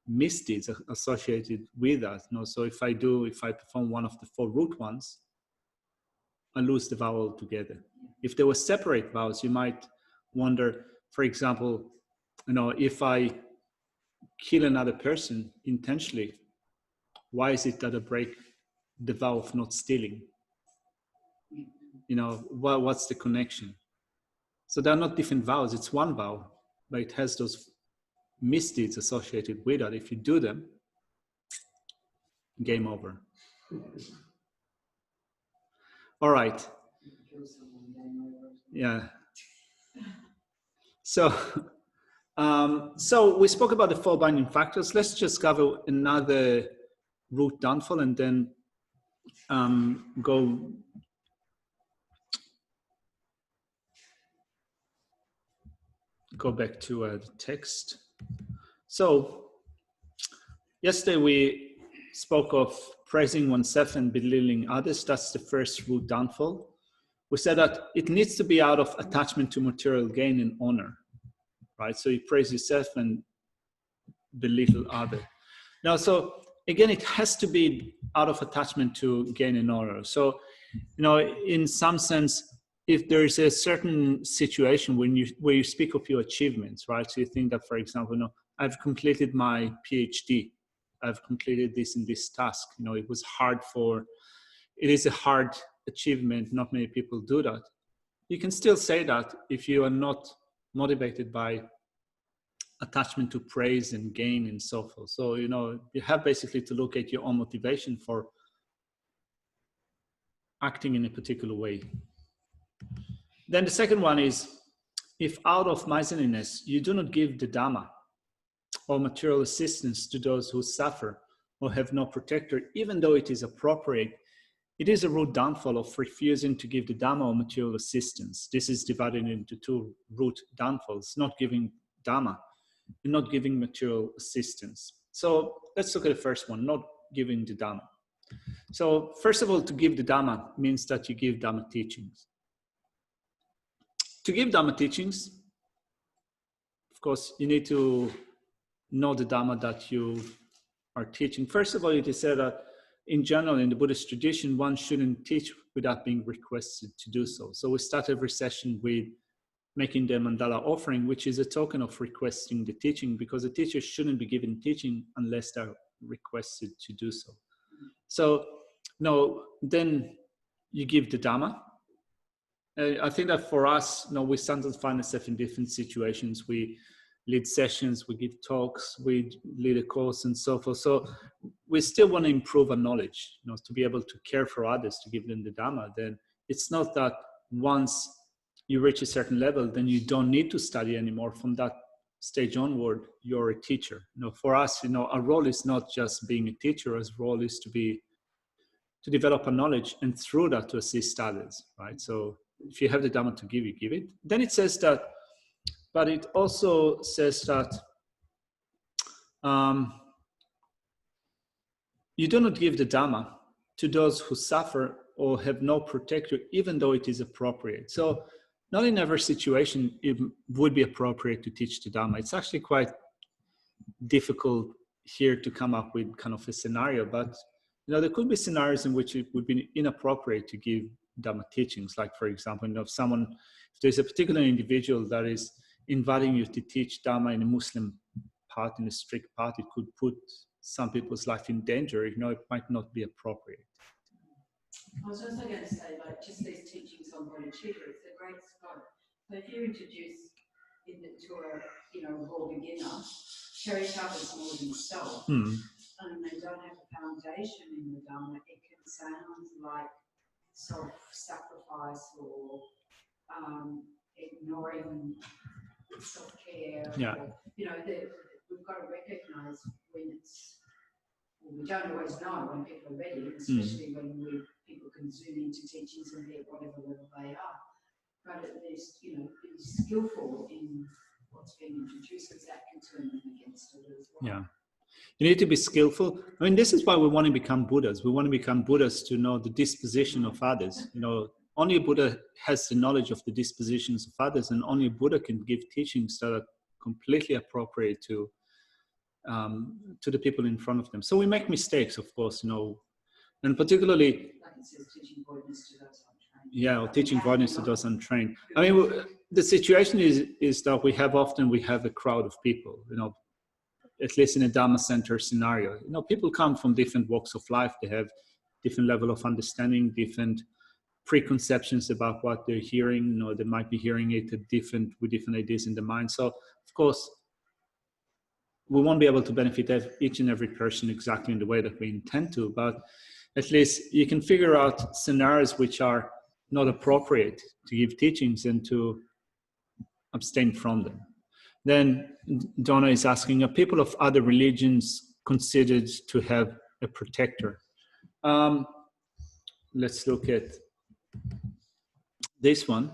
misdeeds associated with that. So if I perform one of the 4 root ones, I lose the vow altogether. If there were separate vows, you might wonder, for example, if I kill another person intentionally, why is it that I break the vow of not stealing? You know, what's the connection? So they're not different vows, it's one vow, but it has those misdeeds associated with it. If you do them, game over. All right. Yeah. So, so we spoke about the 4 binding factors. Let's just cover another root downfall and then go back to the text. So yesterday we spoke of praising oneself and belittling others. That's the first root downfall. We said that it needs to be out of attachment to material gain and honor, right? So you praise yourself and belittle others. Now, so again, it has to be out of attachment to gain and honor. So, you know, in some sense, if there is a certain situation where you speak of your achievements, right? So you think that, for example, you know, I've completed my PhD, I've completed this and this task. You know, it is a hard achievement. Not many people do that. You can still say that if you are not motivated by attachment to praise and gain and so forth. So, you know, you have basically to look at your own motivation for acting in a particular way. Then the second one is, if out of miserliness you do not give the Dhamma or material assistance to those who suffer or have no protector, even though it is appropriate, it is a root downfall of refusing to give the Dhamma or material assistance. This is divided into 2 root downfalls: not giving Dhamma and not giving material assistance. So let's look at the first one, not giving the Dhamma. So first of all, to give the Dhamma means that you give Dhamma teachings. To give Dhamma teachings, of course, you need to know the Dhamma that you are teaching. First of all, it is said that in general, in the Buddhist tradition, one shouldn't teach without being requested to do so. So we start every session with making the mandala offering, which is a token of requesting the teaching, because the teacher shouldn't be given teaching unless they're requested to do so. So, no, then you give the Dhamma. I think that for us, you know, we sometimes find ourselves in different situations. We lead sessions, we give talks, we lead a course and so forth. So we still want to improve our knowledge, you know, to be able to care for others, to give them the Dhamma. Then it's not that once you reach a certain level, then you don't need to study anymore. From that stage onward, you're a teacher. You know, for us, you know, our role is not just being a teacher. Our role is to develop our knowledge and through that to assist others, right? So if you have the Dhamma to give, you give it. Then it says that, but it also says that you do not give the Dhamma to those who suffer or have no protector, even though it is appropriate. So not in every situation it would be appropriate to teach the Dhamma. It's actually quite difficult here to come up with kind of a scenario, but you know, there could be scenarios in which it would be inappropriate to give Dhamma teachings. Like, for example, you know, if there's a particular individual that is inviting you to teach Dhamma in a Muslim path, in a strict path, it could put some people's life in danger. You know, it might not be appropriate.
I was also going to say, like, just these teachings on Bodhisattva, it's a great scope. So if you introduce to a, you know, raw beginner, cherish others more than yourself, and they don't have a foundation in the Dhamma, it can sound like self-sacrifice or ignoring self-care.
Yeah.
Or, you know, we've got to recognise when it's, well, we don't always know when people are ready, especially when people can zoom into teachings and be at whatever level they are. But at least, you know, be skillful in what's being introduced, because that can turn them against it as well.
Yeah. You need to be skillful. I mean, this is why we want to become Buddhas. We want to become Buddhas to know the disposition of others. You know, only a Buddha has the knowledge of the dispositions of others, and only a Buddha can give teachings that are completely appropriate to the people in front of them. So we make mistakes, of course, you know, and particularly,
Like it says, teaching voidness to those untrained.
yeah, or teaching voidness to those untrained. I mean, the situation is that we have a crowd of people, you know, at least in a Dhamma center scenario. You know, people come from different walks of life. They have different level of understanding, different preconceptions about what they're hearing. You know, they might be hearing it with different ideas in the mind. So of course, we won't be able to benefit each and every person exactly in the way that we intend to, but at least you can figure out scenarios which are not appropriate to give teachings and to abstain from them. Then Donna is asking, are people of other religions considered to have a protector? Let's look at this one.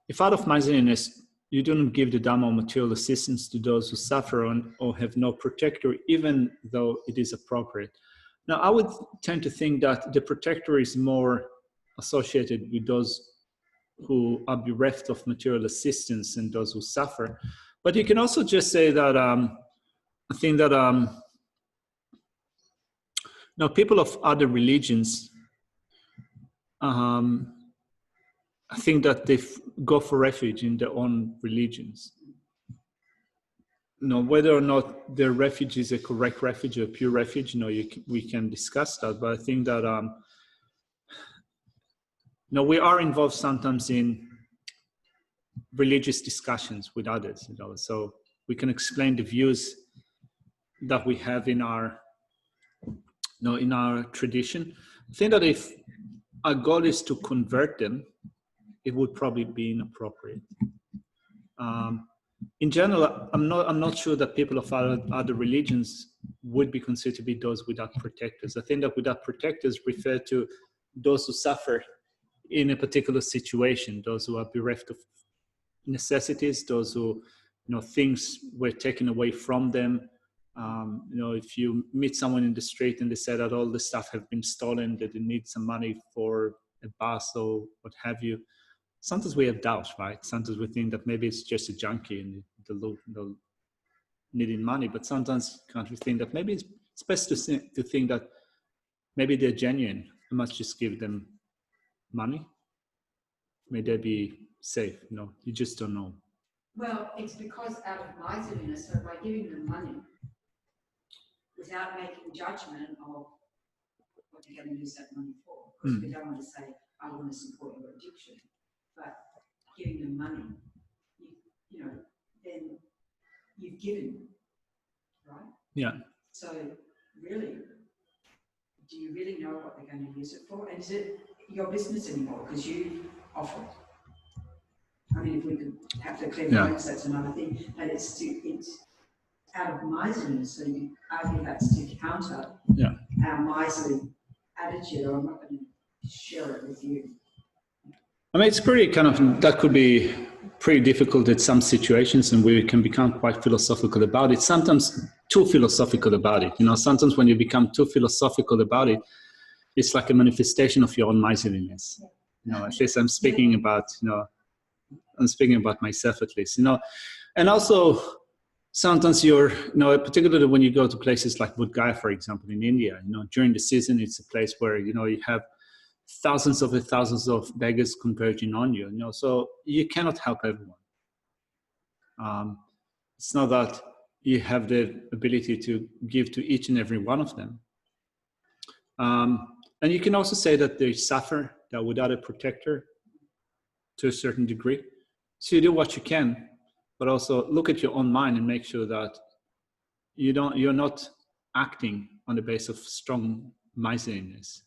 If out of miserliness you do not give the Dhamma or material assistance to those who suffer or have no protector, even though it is appropriate. Now, I would tend to think that the protector is more associated with those who are bereft of material assistance and those who suffer. But you can also just say that I think that now people of other religions, I think that they go for refuge in their own religions. You know, whether or not their refuge is a correct refuge or a pure refuge, you know, we can discuss that. But I think that you know, we are involved sometimes in religious discussions with others. You know, so we can explain the views that we have in our, you know, in our tradition. I think that if our goal is to convert them, it would probably be inappropriate. In general, I'm not sure that people of other religions would be considered to be those without protectors. I think that without protectors refer to those who suffer in a particular situation, those who are bereft of necessities, those who, you know, things were taken away from them. You know, if you meet someone in the street and they say that all the stuff have been stolen, that they need some money for a bus or what have you, sometimes we have doubts, right? Sometimes we think that maybe it's just a junkie and they're needing money, but sometimes can't we think that maybe it's best to think that maybe they're genuine. I must just give them money. May they be safe? You know, you just don't know.
Well, it's because out of miserliness, so by giving them money, without making judgment of what you're going to use that money for, because we don't want to say, I want to support your addiction, but giving them money, you know, then you've given, right?
Yeah.
So really, do you really know what they're going to use it for? And is it your business anymore because you offer it? I mean, if we could have to clear the notes, that's another thing. But it's out of miserliness, so you argue that's to counter our miserly attitude, or I'm not going to share it with you.
I mean, it's pretty kind of, that could be pretty difficult in some situations, and we can become quite philosophical about it. Sometimes too philosophical about it. You know, sometimes when you become too philosophical about it, it's like a manifestation of your own miserliness. You know, at least I'm speaking about, you know, I'm speaking about myself at least, you know. And also sometimes you're, you know, particularly when you go to places like Bodh Gaya, for example, in India, you know, during the season, it's a place where, you know, you have thousands of beggars converging on you, you know, so you cannot help everyone. It's not that you have the ability to give to each and every one of them. And you can also say that they suffer, that without a protector to a certain degree. So you do what you can, but also look at your own mind and make sure that you're not acting on the basis of strong miserliness.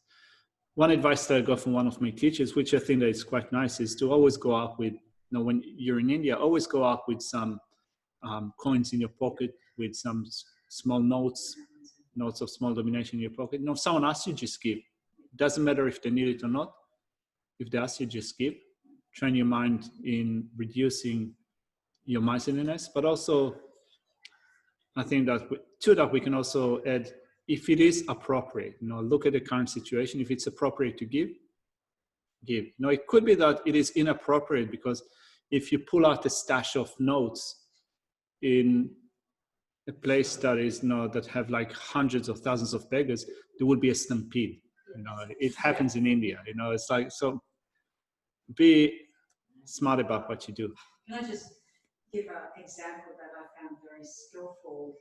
One advice that I got from one of my teachers, which I think that is quite nice, is to always go out with, you know, when you're in India, always go out with some coins in your pocket, with some small notes of small denomination in your pocket. You know, if someone asks you, just give. It doesn't matter if they need it or not. If they ask you, just give. Train your mind in reducing your miserliness, but also I think that to that we can also add, if it is appropriate, you know, look at the current situation. If it's appropriate to give, give. You know, it could be that it is inappropriate because if you pull out a stash of notes in a place that is, you know, that have like hundreds of thousands of beggars, there would be a stampede. You know, it happens in India. You know, it's like, so be smart about what you do.
Can I just give an example that I found very skillful?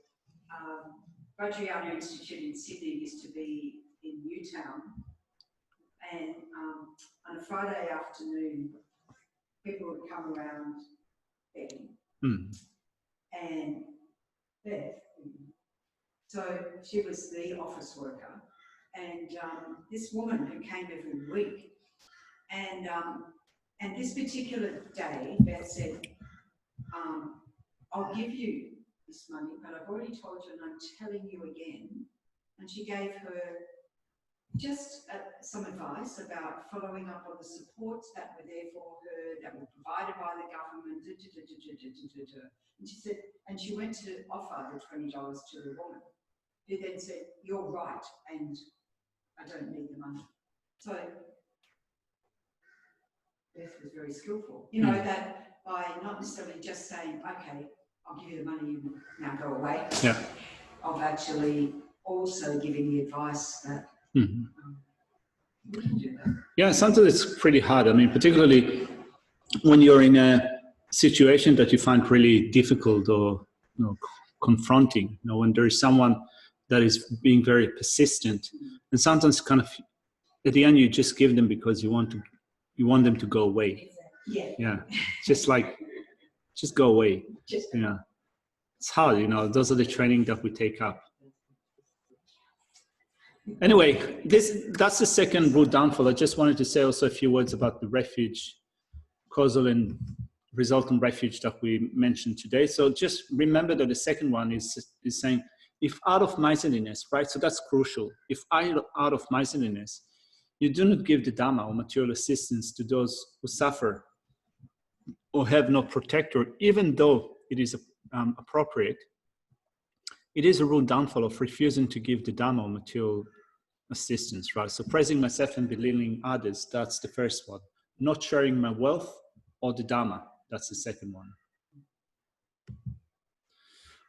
Vajrayana Institute in Sydney used to be in Newtown, and on a Friday afternoon, people would come around begging. And Beth, so she was the office worker, and this woman who came every week, and this particular day, Beth said, I'll give you this money, but I've already told you and I'm telling you again. And she gave her just some advice about following up on the supports that were there for her, that were provided by the government. And she said, and she went to offer the $20 to the woman, who then said, you're right, and I don't need the money. So Beth was very skillful. You know, that by not necessarily just saying, okay, I'll give you the money, you now go away, of actually also giving the advice that we can do that.
Yeah, sometimes it's pretty hard. I mean, particularly when you're in a situation that you find really difficult or confronting, when there is someone that is being very persistent, and sometimes kind of at the end you just give them because you want them to go away. Yeah, just go away. It's hard, those are the training that we take up. Anyway, that's the second root downfall. I just wanted to say also a few words about the refuge, causal and resultant refuge that we mentioned today. So just remember that the second one is saying, if out of miserliness, right? So that's crucial. If out of miserliness, you do not give the Dhamma or material assistance to those who suffer or have no protector, even though it is appropriate, it is a root downfall of refusing to give the Dhamma or material assistance, right? So praising myself and belittling others, that's the first one. Not sharing my wealth or the Dhamma, that's the second one.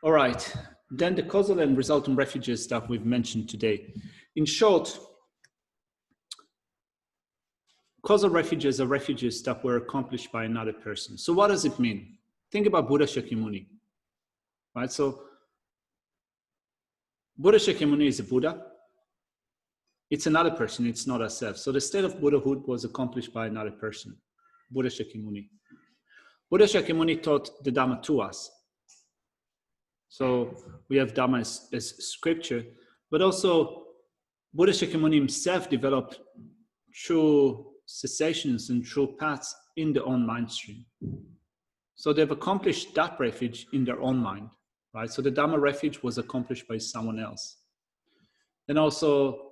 All right, then the causal and resultant refuges that we've mentioned today. In short, causal refuges are refuges that were accomplished by another person. So what does it mean? Think about Buddha Shakyamuni, right? So Buddha Shakyamuni is a Buddha. It's another person, it's not ourselves. So the state of Buddhahood was accomplished by another person, Buddha Shakyamuni. Buddha Shakyamuni taught the Dhamma to us. So we have Dhamma as scripture, but also Buddha Shakyamuni himself developed true cessations and true paths in their own mind stream. So they've accomplished that refuge in their own mind, right? So the Dhamma refuge was accomplished by someone else. And also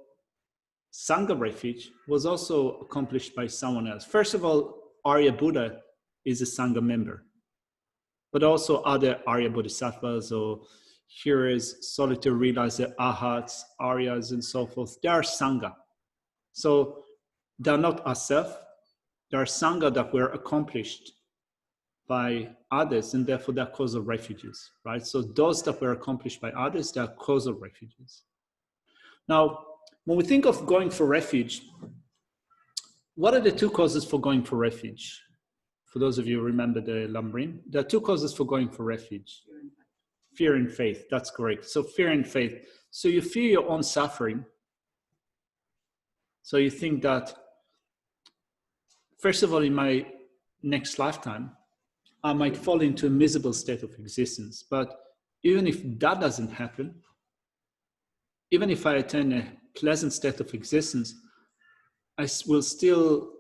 Sangha refuge was also accomplished by someone else. First of all, Arya Buddha is a Sangha member, but also other Arya Bodhisattvas or hearers, solitary realizer, Arhats, Aryas, and so forth. They are Sangha. So they're not ourselves. They are Sangha that were accomplished by others, and therefore they're causal refuges, right? So those that were accomplished by others, they're causal refuges. Now, when we think of going for refuge, what are the two causes for going for refuge? For those of you who remember the Lambrin, there are two causes for going for refuge. Fear and faith, that's correct. So fear and faith. So you fear your own suffering. So you think that, first of all, in my next lifetime, I might fall into a miserable state of existence. But even if that doesn't happen, even if I attain a pleasant state of existence, I will still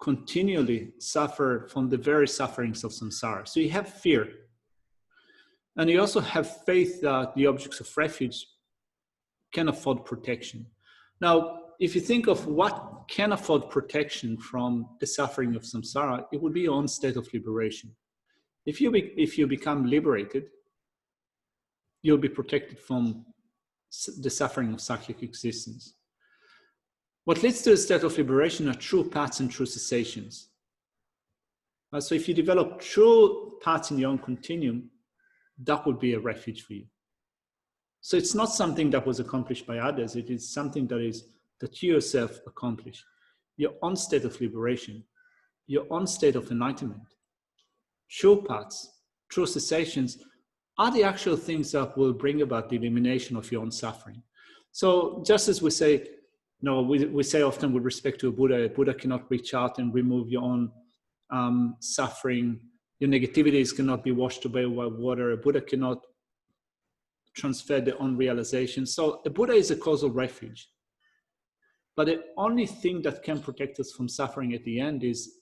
continually suffer from the very sufferings of samsara. So you have fear. And you also have faith that the objects of refuge can afford protection. Now, if you think of what can afford protection from the suffering of samsara, it would be your own state of liberation. If you become liberated, you'll be protected from the suffering of cyclic existence. What leads to a state of liberation are true paths and true cessations. So if you develop true paths in your own continuum, that would be a refuge for you. So it's not something that was accomplished by others. It is something that you yourself accomplished. Your own state of liberation, your own state of enlightenment. True paths, true cessations are the actual things that will bring about the elimination of your own suffering. So just as we say, No, we say often with respect to a Buddha cannot reach out and remove your own suffering. Your negativities cannot be washed away by water. A Buddha cannot transfer their own realization. So a Buddha is a causal refuge. But the only thing that can protect us from suffering at the end is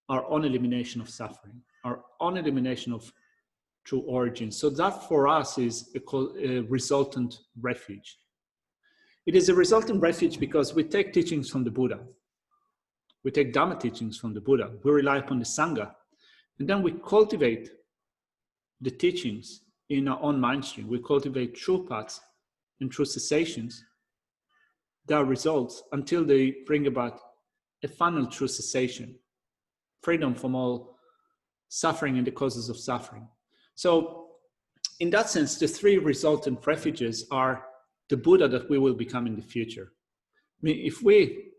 our own elimination of suffering, our own elimination of true origin. So that for us is a resultant refuge. It is a resultant refuge because we take teachings from the Buddha. We take Dhamma teachings from the Buddha. We rely upon the Sangha. And then we cultivate the teachings in our own mind stream. We cultivate true paths and true cessations. There are results until they bring about a final true cessation, freedom from all suffering and the causes of suffering. So in that sense, the three resultant refuges are the Buddha that we will become in the future. I mean,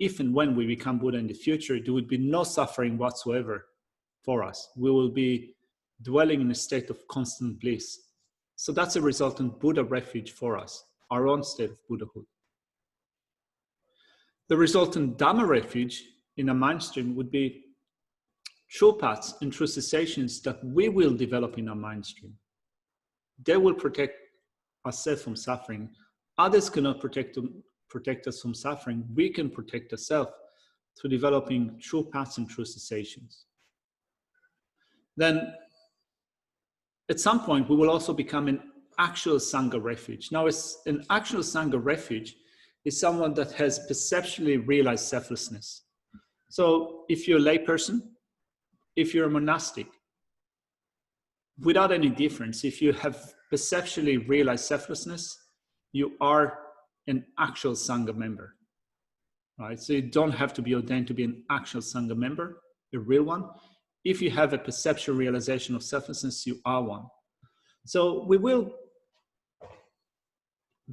if and when we become Buddha in the future, there would be no suffering whatsoever for us. We will be dwelling in a state of constant bliss. So that's a resultant Buddha refuge for us, our own state of Buddhahood. The resultant Dhamma refuge in a mind stream would be true paths and true cessations that we will develop in our mind stream. They will protect ourselves from suffering. Others cannot protect us from suffering. We can protect ourselves through developing true paths and true cessations. Then at some point, we will also become an actual Sangha refuge. Now, an actual Sangha refuge is someone that has perceptually realized selflessness. So if you're a layperson, if you're a monastic, without any difference, if you have perceptually realized selflessness, you are an actual Sangha member, right? So you don't have to be ordained to be an actual Sangha member, a real one. If you have a perceptual realization of selflessness, you are one. So we will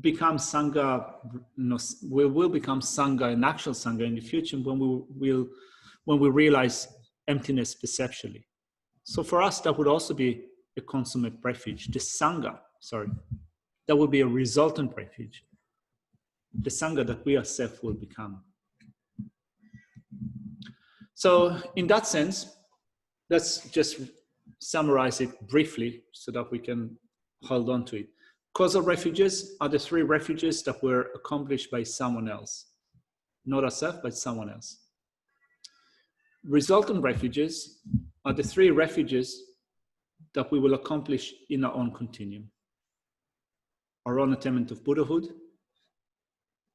become Sangha, we will become Sangha, an actual Sangha in the future when we realize emptiness perceptually. So for us, that would also be a consummate refuge. The Sangha, that would be a resultant refuge. The Sangha that we ourselves will become. So in that sense, let's just summarize it briefly so that we can hold on to it. Causal refuges are the three refuges that were accomplished by someone else. Not ourselves, but someone else. Resultant refuges are the three refuges that we will accomplish in our own continuum. Our own attainment of Buddhahood,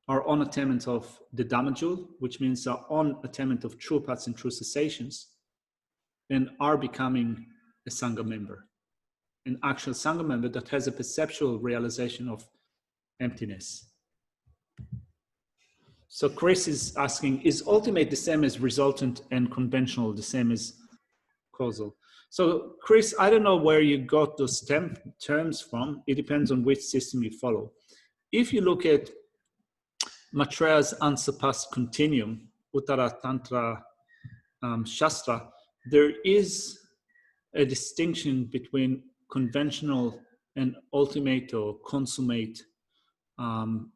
our own attainment of the Dhamma jewel, which means our own attainment of true paths and true cessations, and our becoming a Sangha member, an actual Sangha member that has a perceptual realization of emptiness. So Chris is asking, is ultimate the same as resultant and conventional the same as causal? So Chris, I don't know where you got those terms from. It depends on which system you follow. If you look at Maitreya's Unsurpassed Continuum, Uttara Tantra Shastra, there is a distinction between conventional and ultimate or consummate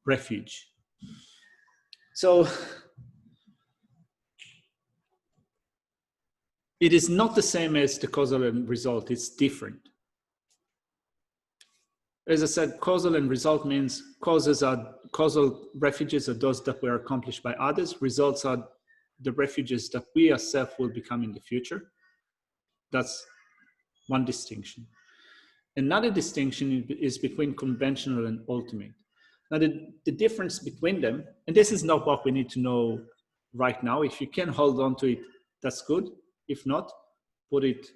refuge. So it is not the same as the causal and result, it's different. As I said, causal and result means causal refuges are those that were accomplished by others. Results are the refuges that we ourselves will become in the future. That's one distinction. Another distinction is between conventional and ultimate. Now, the difference between them, and this is not what we need to know right now. If you can hold on to it, that's good. If not, put it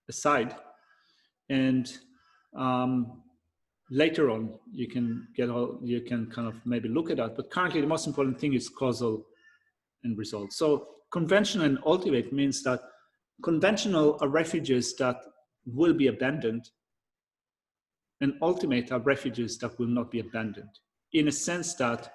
aside. And later on, you can kind of maybe look at that. But currently, the most important thing is causal and result. So conventional and ultimate means that conventional are refuges that will be abandoned, and ultimate are refuges that will not be abandoned, in a sense that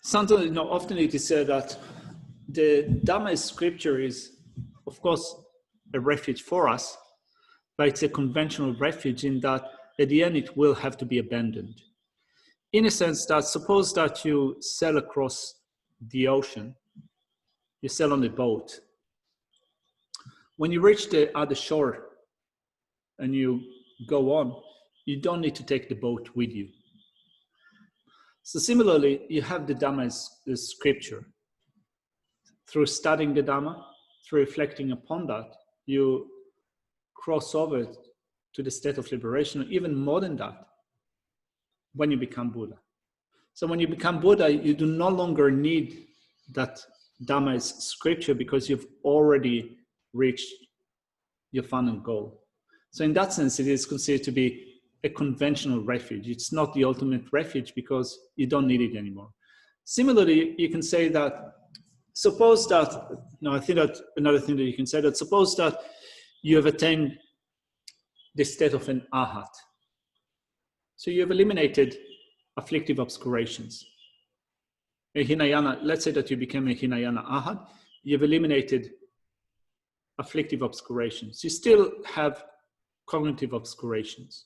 sometimes, often it is said that the Dhamma scripture is, of course, a refuge for us, but it's a conventional refuge in that at the end it will have to be abandoned. In a sense that suppose that you sail across the ocean, you sail on a boat. When you reach the other shore and you go on, you don't need to take the boat with you. So similarly, you have the Dhamma as scripture. Through studying the Dhamma, through reflecting upon that, you cross over to the state of liberation, or even more than that, when you become Buddha. So when you become Buddha, you do no longer need that Dhamma as scripture because you've already reached your final goal. So in that sense, it is considered to be a conventional refuge. It's not the ultimate refuge because you don't need it anymore. Similarly, you can say that, suppose that, no, I think that another thing that you can say that, suppose that you have attained the state of an Arhat. So you have eliminated afflictive obscurations. A Hinayana, let's say that you became a Hinayana Arhat, you've eliminated afflictive obscurations. You still have cognitive obscurations.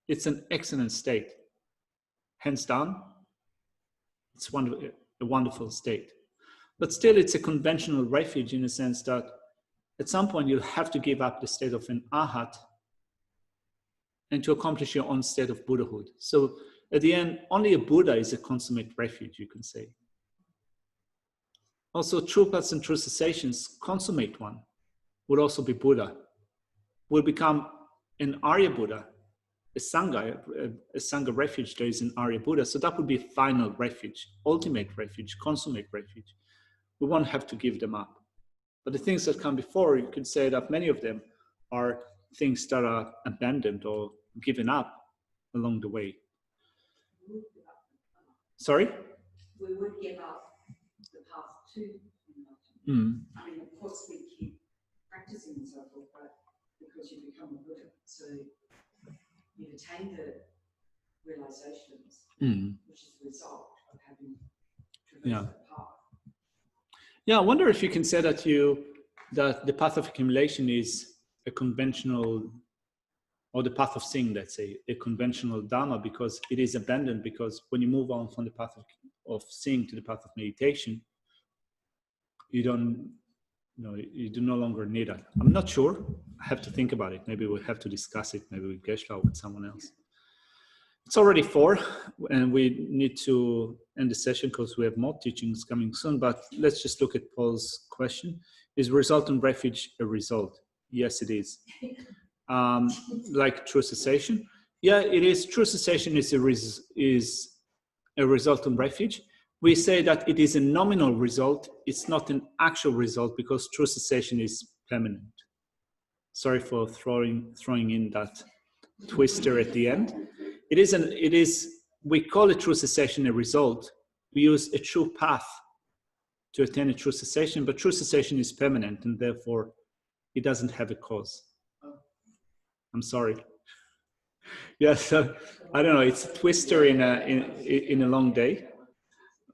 It's an excellent state. Hands down, it's a wonderful state. But still, it's a conventional refuge in the sense that at some point you'll have to give up the state of an Arhat and to accomplish your own state of Buddhahood. So at the end, only a Buddha is a consummate refuge, you can say. Also, true paths and true cessations, consummate one, would also be Buddha, will become an Arya Buddha, a Sangha refuge. There is an Arya Buddha. So that would be final refuge, ultimate refuge, consummate refuge. We won't have to give them up. But the things that come before, you could say that many of them are things that are abandoned or given up along the way. Sorry?
We would give up the path to enlightenment.
Mm.
I mean, of course, we keep practicing and so forth, but because you become a Buddha, so you've attained the realizations, which is the result of having traversed that path.
Yeah, I wonder if you can say that that the path of accumulation is a conventional, or the path of seeing, let's say, a conventional Dhamma, because it is abandoned, because when you move on from the path of seeing to the path of meditation, you do no longer need it. I'm not sure. I have to think about it. Maybe we'll have to discuss it, maybe with Geshe or with someone else. It's already 4, and we need to end the session because we have more teachings coming soon, but let's just look at Paul's question. Is resultant refuge a result? Yes, it is. Like true cessation? Yeah, it is. True cessation is a resultant refuge. We say that it is a nominal result. It's not an actual result because true cessation is permanent. Sorry for throwing in that twister at the end. We call it true cessation a result. We use a true path to attain a true cessation, but true cessation is permanent and therefore it doesn't have a cause. I'm sorry. Yeah, so I don't know, it's a twister in a long day.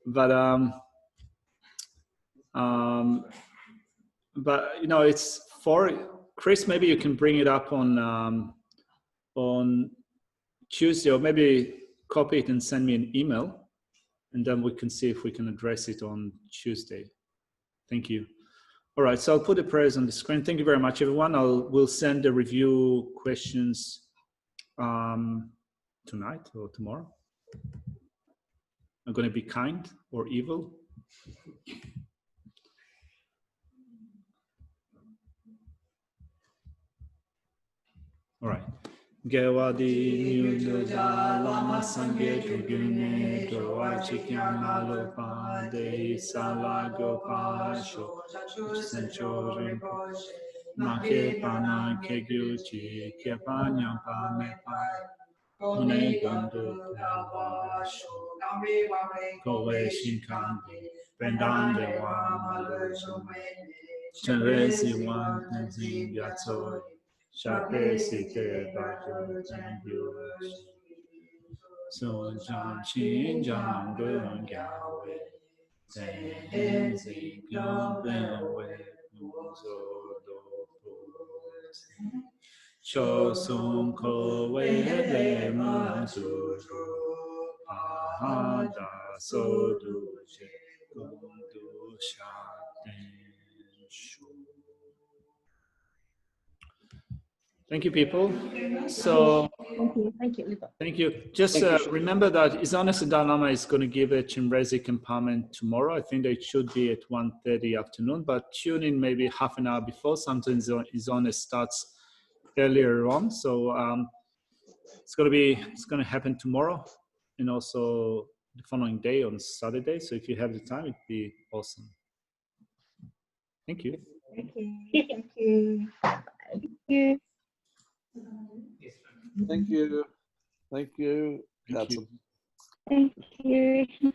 But it's for Chris, maybe you can bring it up on Tuesday, or maybe copy it and send me an email, and then we can see if we can address it on Tuesday. Thank you. All right, so I'll put the prayers on the screen. Thank you very much, everyone. We'll send the review questions tonight or tomorrow. I'm going to be kind or evil. All right. Gewadi Nyuda Lama Sangye Tugune Toa Chikyama Lopa De Sala Gopa Sho Sencho Rinpo Make Pana Kegyuchi Kepanya Pame Pai Une Gondo Lawa Sho Kowe Shinkambi Pendande Wa Malujo Cheresi Wan Tenzin Yatsoi Shape Sike Batu Tengyu So Jan Chin Jan Gun Gawe Ten Zi Gyan Ben We Muzo Do cho sung ko we le ma su tru ha da so du je gong du sha ten shu. Thank you, people. So thank you. Just remember that His Holiness the Dalai Lama is going to give a Chinrezig empowerment tomorrow. I think that it should be at 1:30 afternoon, but tune in maybe half an hour before. Sometimes His Holiness starts earlier on. So it's going to happen tomorrow and also the following day on Saturday. So if you have the time, it'd be awesome. Thank you.
Thank you. Thank you. Thank you.
Thank you. Thank you.
Thank you.
Thank you.